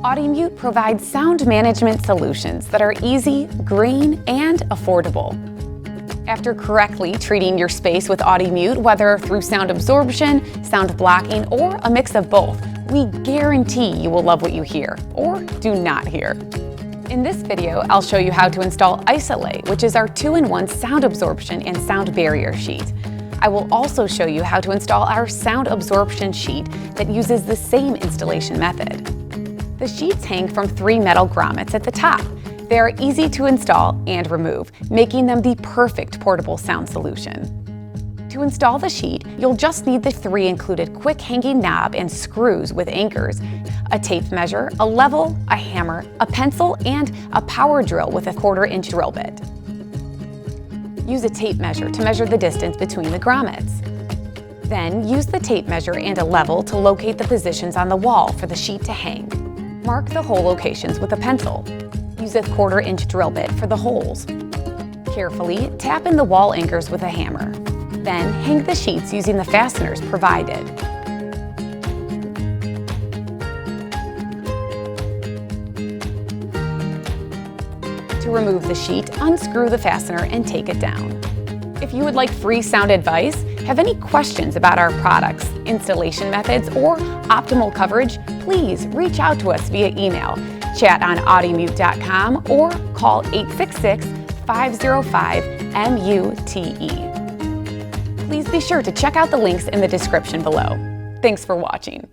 Audimute provides sound management solutions that are easy, green, and affordable. After correctly treating your space with Audimute, whether through sound absorption, sound blocking, or a mix of both, we guarantee you will love what you hear, or do not hear. In this video, I'll show you how to install Isolate, which is our 2-in-1 sound absorption and sound barrier sheet. I will also show you how to install our sound absorption sheet that uses the same installation method. The sheets hang from 3 metal grommets at the top. They are easy to install and remove, making them the perfect portable sound solution. To install the sheet, you'll just need the 3 included quick hanging knob and screws with anchors, a tape measure, a level, a hammer, a pencil, and a power drill with a 1/4-inch drill bit. Use a tape measure to measure the distance between the grommets. Then use the tape measure and a level to locate the positions on the wall for the sheet to hang. Mark the hole locations with a pencil. Use a 1/4-inch drill bit for the holes. Carefully tap in the wall anchors with a hammer. Then hang the sheets using the fasteners provided. To remove the sheet, unscrew the fastener and take it down. If you would like free sound advice, have any questions about our products, installation methods, or optimal coverage, please reach out to us via email, chat on audimute.com, or call 866-505-MUTE. Please be sure to check out the links in the description below. Thanks for watching.